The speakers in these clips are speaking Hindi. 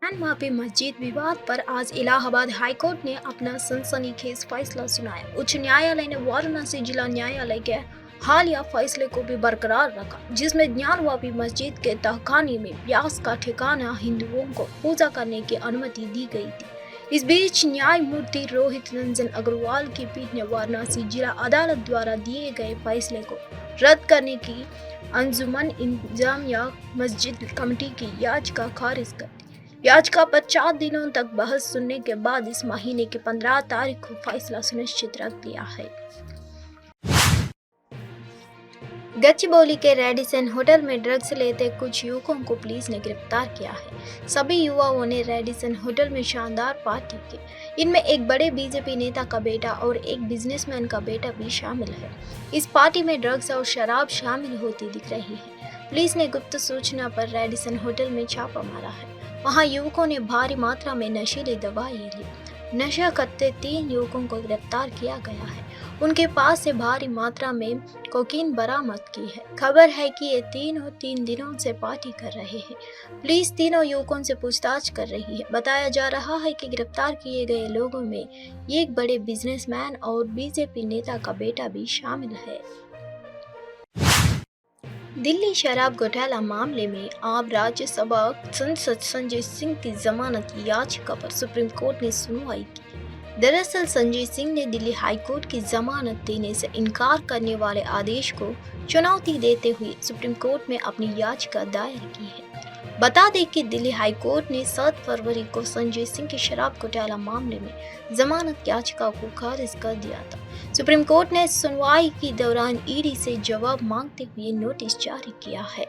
मापी मस्जिद विवाद पर आज इलाहाबाद हाईकोर्ट ने अपना सनसनीखेज फैसला सुनाया। उच्च न्यायालय ने वाराणसी जिला न्यायालय के हालिया फैसले को भी बरकरार रखा, जिसमें ज्ञानवापी मस्जिद के तहखाने में व्यास का ठिकाना हिंदुओं को पूजा करने की अनुमति दी गई थी। इस बीच न्यायमूर्ति रोहित रंजन अग्रवाल की पीठ ने वाराणसी जिला अदालत द्वारा दिए गए फैसले को रद्द करने की अंजुमन इंतजामिया मस्जिद कमेटी की याचिका खारिज कर दी। याचिका पर 4 दिनों तक बहस सुनने के बाद इस महीने की 15 तारीख को फैसला सुनिश्चित रख दिया है। गच्चीबौली के रेडिसन होटल में ड्रग्स लेते कुछ युवकों को पुलिस ने गिरफ्तार किया है। सभी युवाओं ने रेडिसन होटल में शानदार पार्टी की। इनमें एक बड़े बीजेपी नेता का बेटा और एक बिजनेसमैन का बेटा भी शामिल है। इस पार्टी में ड्रग्स और शराब शामिल होती दिख रही है। पुलिस ने गुप्त सूचना पर रेडिसन होटल में छापा मारा है। वहां युवकों ने भारी मात्रा में नशीली दवाई ली। नशा करते 3 युवकों को गिरफ्तार किया गया है। उनके पास से भारी मात्रा में कोकीन बरामद की है। खबर है कि ये तीनों 3 दिनों से पार्टी कर रहे हैं। पुलिस तीनों युवकों से पूछताछ कर रही है। बताया जा रहा है कि गिरफ्तार किए गए लोगों में एक बड़े बिजनेसमैन और बीजेपी नेता का बेटा भी शामिल है। दिल्ली शराब घोटाला मामले में अब राज्यसभा सांसद संजय सिंह की जमानत याचिका पर सुप्रीम कोर्ट ने सुनवाई की। दरअसल संजय सिंह ने दिल्ली हाईकोर्ट की जमानत देने से इनकार करने वाले आदेश को चुनौती देते हुए सुप्रीम कोर्ट में अपनी याचिका दायर की है। बता दें कि दिल्ली हाईकोर्ट ने 7 फरवरी को संजय सिंह के शराब घोटाला मामले में जमानत याचिका को खारिज कर दिया था। सुप्रीम कोर्ट ने सुनवाई के दौरान ईडी से जवाब मांगते हुए नोटिस जारी किया है।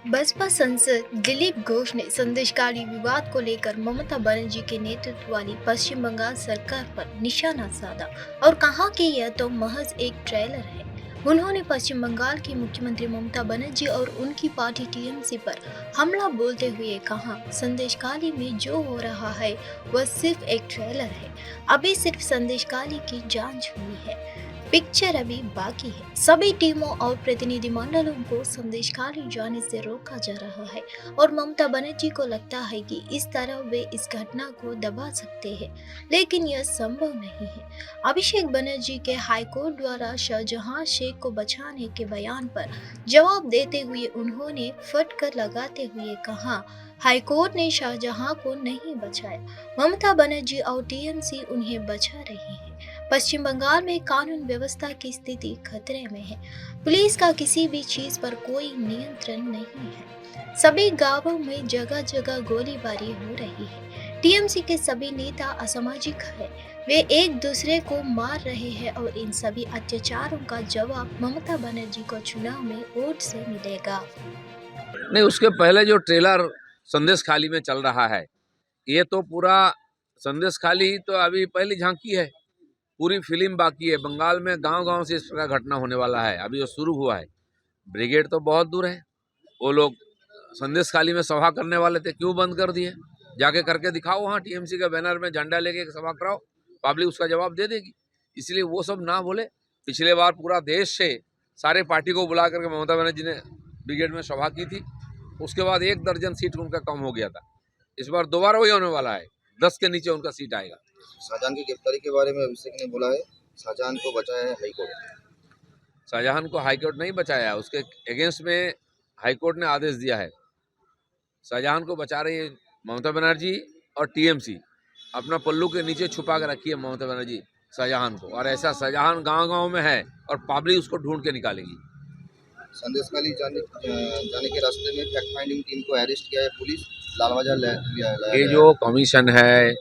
बसपा सांसद दिलीप घोष ने संदेशकारी विवाद को लेकर ममता बनर्जी के नेतृत्व वाली पश्चिम बंगाल सरकार पर निशाना साधा और कहा कि यह तो महज एक ट्रेलर है। उन्होंने पश्चिम बंगाल की मुख्यमंत्री ममता बनर्जी और उनकी पार्टी टीएमसी पर हमला बोलते हुए कहा, संदेशकाली में जो हो रहा है वह सिर्फ एक ट्रेलर है। अभी सिर्फ संदेशकाली की जांच हुई है, पिक्चर अभी बाकी है। सभी टीमों और प्रतिनिधिमंडलों को संदेशकाली जाने से रोका जा रहा है और ममता बनर्जी को लगता है कि इस तरह वे इस घटना को दबा सकते हैं, लेकिन यह संभव नहीं है। अभिषेक बनर्जी के हाईकोर्ट द्वारा शाहजहां शेख को बचाने के बयान पर जवाब देते हुए उन्होंने फटकर लगाते हुए कहा, हाईकोर्ट ने शाहजहां को नहीं बचाया, ममता बनर्जी और टीएमसी उन्हें बचा रही है। पश्चिम बंगाल में कानून व्यवस्था की स्थिति खतरे में है। पुलिस का किसी भी चीज पर कोई नियंत्रण नहीं है। सभी गांवों में जगह जगह गोलीबारी हो रही है। टीएमसी के सभी नेता असामाजिक है, वे एक दूसरे को मार रहे हैं और इन सभी अत्याचारों का जवाब ममता बनर्जी को चुनाव में वोट से मिलेगा। नहीं, उसके पहले जो ट्रेलर संदेश खाली में चल रहा है, ये तो पूरा संदेश खाली तो अभी पहली झांकी है, पूरी फिल्म बाकी है। बंगाल में गांव-गांव से इस प्रकार घटना होने वाला है, अभी वो शुरू हुआ है। ब्रिगेड तो बहुत दूर है, वो लोग संदेश खाली में सभा करने वाले थे, क्यों बंद कर दिए? जाके करके दिखाओ, वहाँ टीएमसी के बैनर में झंडा लेके सभा कराओ, पब्लिक उसका जवाब दे देगी। इसलिए वो सब ना बोले। पिछले बार पूरा देश से सारे पार्टी को बुला करके ममता बनर्जी ने ब्रिगेड में सभा की थी, उसके बाद 1 दर्जन सीट उनका कम हो गया था। इस बार दोबारा वही होने वाला है, 10 के नीचे उनका सीट आएगा। शाहजहां की गिरफ्तारी के बारे में अभिषेक ने बोला है, शाहजहां को बचाया है हाईकोर्ट। शाहजहां को हाईकोर्ट नहीं बचाया, उसके अगेंस्ट में हाईकोर्ट ने आदेश दिया है। शाहजहां को बचा रही है ममता बनर्जी और टीएमसी, अपना पल्लू के नीचे छुपा के रखी है ममता बनर्जी शाहजहां को, और ऐसा शाहजहां गांव-गांव में है और पब्लिक उसको ढूंढ के निकालेगी। संदेशखाली जाने के रास्ते में फैक्ट फाइंडिंग टीम को अरेस्ट किया है पुलिस, लालबाजार लिया ये जो कमीशन है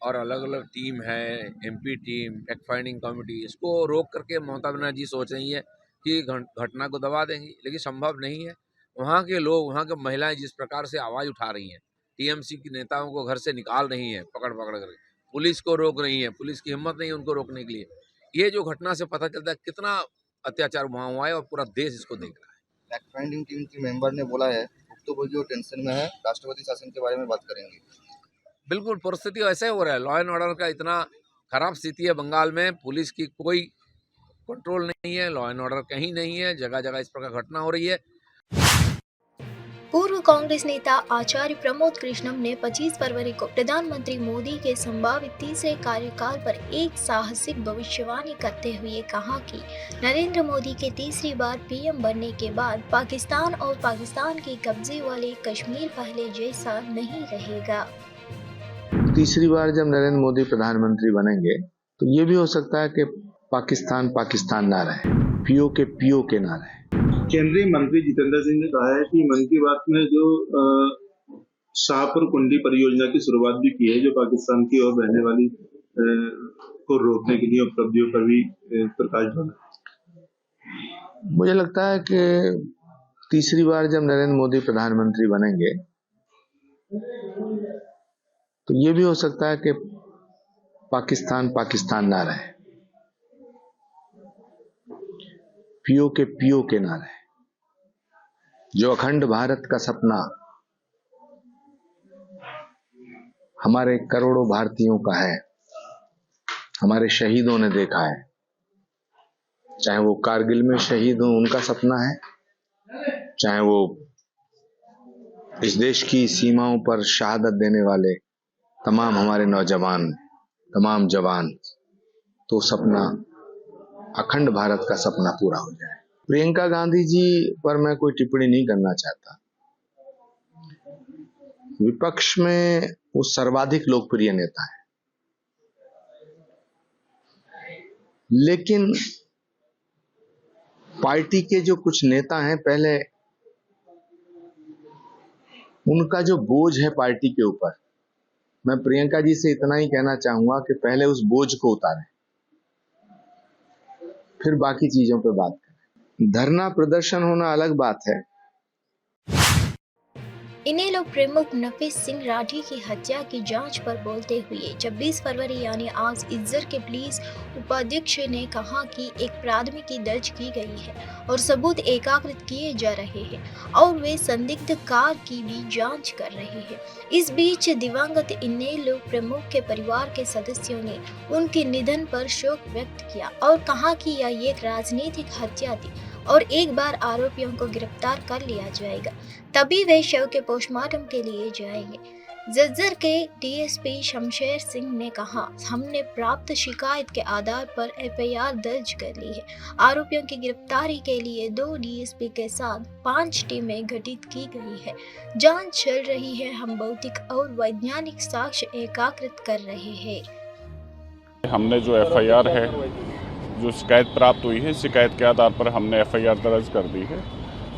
और अलग अलग टीम है, MP team, fact finding committee, इसको रोक करके ममता बनर्जी सोच रही है कि घटना को दबा देंगी, लेकिन संभव नहीं है। वहाँ के लोग, वहाँ के महिलाएं जिस प्रकार से आवाज़ उठा रही हैं, टीएमसी की नेताओं को घर से निकाल रही हैं पकड़ पकड़ करके, पुलिस को रोक रही है, पुलिस की हिम्मत नहीं है उनको रोकने के लिए। ये जो घटना से पता चलता है कितना अत्याचार वहाँ हुआ है और पूरा देश इसको देख रहा है। फैक्ट फाइंडिंग टीम के मेंबर ने बोला है, भुक्तभोगी टेंशन में है, राष्ट्रपति शासन के बारे में बात करेंगे। बिल्कुल परिस्थिति ऐसे हो रहा है, लॉ एंड ऑर्डर का इतना खराब स्थिति है बंगाल में, पुलिस की कोई कंट्रोल नहीं है, लॉ एंड ऑर्डर कहीं नहीं है, जगह जगह इस प्रकार घटना हो रही है। पूर्व कांग्रेस नेता आचार्य प्रमोद कृष्णम ने 25 फरवरी को प्रधानमंत्री मोदी के संभावित तीसरे कार्यकाल पर एक साहसिक भविष्यवाणी करते हुए कहा कि नरेंद्र मोदी के तीसरी बार पीएम बनने के बाद पाकिस्तान और पाकिस्तान के कब्जे वाले कश्मीर पहले जैसा नहीं रहेगा। तीसरी बार जब नरेंद्र मोदी प्रधानमंत्री बनेंगे तो ये भी हो सकता है कि पाकिस्तान पाकिस्तान ना रहे, पीओके ना रहे। केंद्रीय मंत्री जितेंद्र सिंह ने कहा है कि मन की बात में जो शाहपुर कुंडी परियोजना की शुरुआत भी की है, जो पाकिस्तान की ओर बहने वाली को रोकने के लिए उपलब्धियों पर भी प्रकाश डाला। मुझे लगता है कि तीसरी बार जब नरेंद्र मोदी प्रधानमंत्री बनेंगे तो ये भी हो सकता है कि पाकिस्तान पाकिस्तान ना रहे, पीओके ना रहे। जो अखंड भारत का सपना हमारे करोड़ों भारतीयों का है, हमारे शहीदों ने देखा है, चाहे वो कारगिल में शहीद हो उनका सपना है, चाहे वो इस देश की सीमाओं पर शहादत देने वाले तमाम हमारे नौजवान, तमाम जवान, तो सपना अखंड भारत का सपना पूरा हो जाए। प्रियंका गांधी जी पर मैं कोई टिप्पणी नहीं करना चाहता। विपक्ष में वो सर्वाधिक लोकप्रिय नेता है, लेकिन पार्टी के जो कुछ नेता हैं, पहले उनका जो बोझ है पार्टी के ऊपर, मैं प्रियंका जी से इतना ही कहना चाहूंगा कि पहले उस बोझ को उतारें, फिर बाकी चीजों पे बात करें। धरना प्रदर्शन होना अलग बात है। इनेलो प्रमुख नफीस सिंह राठी की हत्या की जांच पर बोलते हुए 26 फरवरी यानी आज इज्जर के पुलिस उपाध्यक्ष ने कहा कि एक प्राथमिकी दर्ज की गई है और सबूत एकत्रित किए जा रहे हैं और वे संदिग्ध कार की भी जांच कर रहे हैं। इस बीच दिवंगत इनेलो प्रमुख के परिवार के सदस्यों ने उनके निधन पर शोक व्यक्त किया और कहा कि यह एक राजनीतिक हत्या थी और एक बार आरोपियों को गिरफ्तार कर लिया जाएगा तभी वे शव के पोस्टमार्टम के लिए जाएंगे। जज्जर के डीएसपी शमशेर सिंह ने कहा, हमने प्राप्त शिकायत के आधार पर एफआईआर दर्ज कर ली है। आरोपियों की गिरफ्तारी के लिए 2 डीएसपी के साथ 5 टीमें गठित की गई है। जांच चल रही है, हम भौतिक और वैज्ञानिक साक्ष्य एकत्रित कर रहे हैं। हमने जो एफआईआर है, जो शिकायत प्राप्त हुई है, शिकायत के आधार पर हमने एफआईआर दर्ज कर दी है।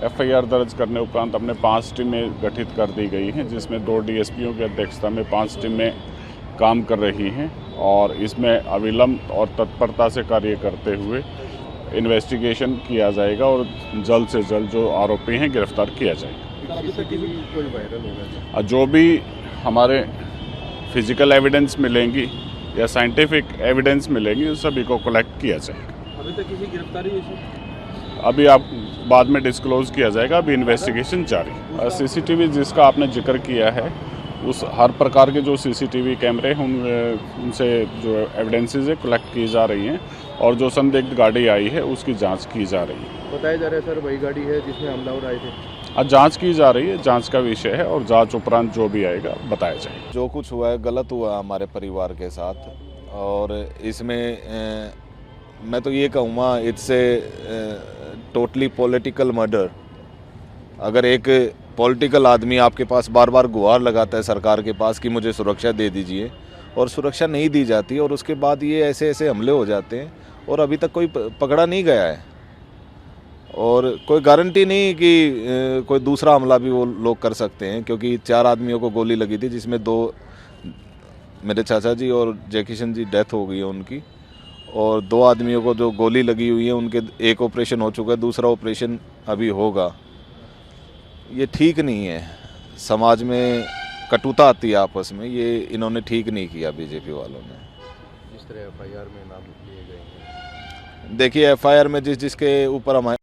एफआईआर दर्ज करने उपरांत हमने 5 टीमें गठित कर दी गई हैं, जिसमें 2 डीएसपीओ की अध्यक्षता में 5 टीमें काम कर रही हैं और इसमें अविलंब और तत्परता से कार्य करते हुए इन्वेस्टिगेशन किया जाएगा और जल्द से जल्द जो आरोपी हैं गिरफ्तार किया जाएगा। जो भी हमारे फिजिकल एविडेंस मिलेंगी या साइंटिफिक एविडेंस मिलेंगी, सभी को कलेक्ट किया जाएगा। अभी तक किसी गिरफ्तारी हुई? अभी आप बाद में डिस्क्लोज किया जाएगा, अभी इन्वेस्टिगेशन जारी है। सीसीटीवी जिसका आपने जिक्र किया है, उस हर प्रकार के जो सीसीटीवी कैमरे हैं उनसे जो एविडेंसेस है कलेक्ट की जा रही हैं और जो संदिग्ध गाड़ी आई है उसकी जांच की जा रही है। बताया जा रहा है सर वही गाड़ी है जिसमें हमलावर आए थे? जांच की जा रही है, जांच का विषय है और जांच उपरांत जो भी आएगा बताया जाएगा। जो कुछ हुआ है गलत हुआ हमारे परिवार के साथ और इसमें मैं तो ये कहूँगा it's a totally political murder. अगर एक पॉलिटिकल आदमी आपके पास बार बार गुहार लगाता है सरकार के पास कि मुझे सुरक्षा दे दीजिए और सुरक्षा नहीं दी जाती और उसके बाद ये ऐसे ऐसे हमले हो जाते हैं और अभी तक कोई पकड़ा नहीं गया है और कोई गारंटी नहीं कि कोई दूसरा हमला भी वो लोग कर सकते हैं, क्योंकि 4 आदमियों को गोली लगी थी जिसमें 2 मेरे चाचा जी और जयकिशन जी डेथ हो गई है उनकी, और 2 आदमियों को जो गोली लगी हुई है उनके एक ऑपरेशन हो चुका है, दूसरा ऑपरेशन अभी होगा। ये ठीक नहीं है, समाज में कटुता आती है आपस में, ये इन्होंने ठीक नहीं किया बीजेपी वालों ने। जिस तरह एफआईआर में नाम लिए गए हैं, देखिए एफआईआर में जिसके ऊपर हमारे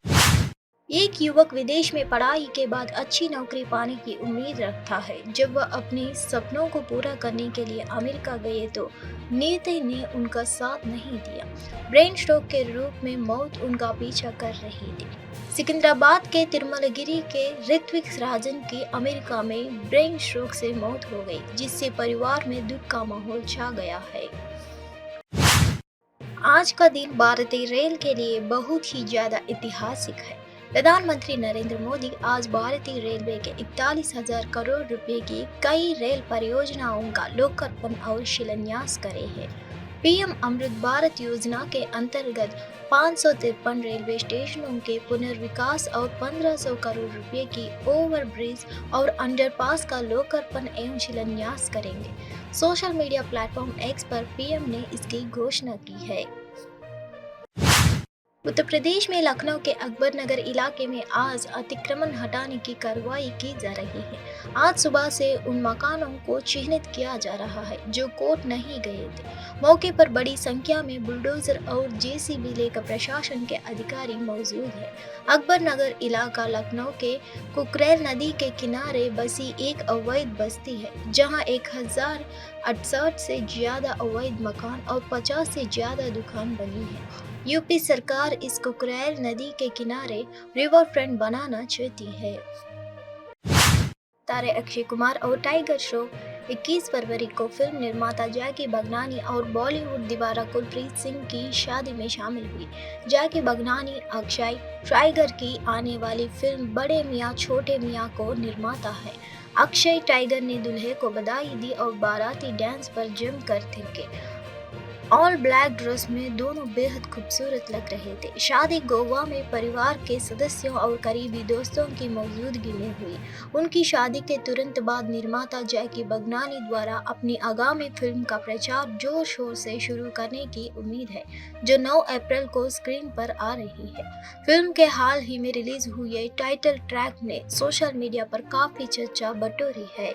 एक एक युवक विदेश में पढ़ाई के बाद अच्छी नौकरी पाने की उम्मीद रखता है। जब वह अपने सपनों को पूरा करने के लिए अमेरिका गए तो नियति ने उनका साथ नहीं दिया। ब्रेन स्ट्रोक के रूप में मौत उनका पीछा कर रही थी। सिकंदराबाद के तिरुमलगिरी के ऋत्विक राजन की अमेरिका में ब्रेन स्ट्रोक से मौत हो गई, जिससे परिवार में दुख का माहौल छा गया है। आज का दिन भारतीय रेल के लिए बहुत ही ज्यादा ऐतिहासिक है। प्रधानमंत्री नरेंद्र मोदी आज भारतीय रेलवे के 41,000 करोड़ रुपए की कई रेल परियोजनाओं का लोकार्पण और शिलान्यास करे हैं। पीएम अमृत भारत योजना के अंतर्गत 553 रेलवे स्टेशनों के पुनर्विकास और 1500 करोड़ रुपए की ओवरब्रिज और अंडरपास का लोकार्पण एवं शिलान्यास करेंगे। सोशल मीडिया प्लेटफॉर्म एक्स पर पीएम ने इसकी घोषणा की है। उत्तर प्रदेश में लखनऊ के अकबर नगर इलाके में आज अतिक्रमण हटाने की कार्रवाई की जा रही है। आज सुबह से उन मकानों को चिन्हित किया जा रहा है जो कोर्ट नहीं गए थे। मौके पर बड़ी संख्या में बुलडोजर और जेसीबी लेकर प्रशासन के अधिकारी मौजूद है। अकबर नगर इलाका लखनऊ के कुकरेल नदी के किनारे बसी एक अवैध बस्ती है, जहां 1068 से ज्यादा अवैध मकान और 50 से ज्यादा दुकान बनी है। यूपी सरकार इस कुकरेल नदी के किनारे रिवर फ्रंट बनाना चाहती है। तारे अक्षय कुमार और टाइगर श्रॉफ 21 फरवरी को फिल्म निर्माता जैकी बगनानी और बॉलीवुड दीवारा कुलप्रीत सिंह की शादी में शामिल हुई। जैकी बगनानी अक्षय टाइगर की आने वाली फिल्म बड़े मियाँ छोटे मियाँ को निर्माता है। अक्षय टाइगर ने दूल्हे को बधाई दी और बाराती डांस पर जमकर थिरके। ऑल ब्लैक ड्रेस में दोनों बेहद खूबसूरत लग रहे थे। शादी गोवा में परिवार के सदस्यों और करीबी दोस्तों की मौजूदगी में हुई। उनकी शादी के तुरंत बाद निर्माता जैकी बगनानी द्वारा अपनी आगामी फिल्म का प्रचार जोर शोर से शुरू करने की उम्मीद है, जो 9 अप्रैल को स्क्रीन पर आ रही है। फिल्म के हाल ही में रिलीज हुए टाइटल ट्रैक ने सोशल मीडिया पर काफी चर्चा बटोरी है।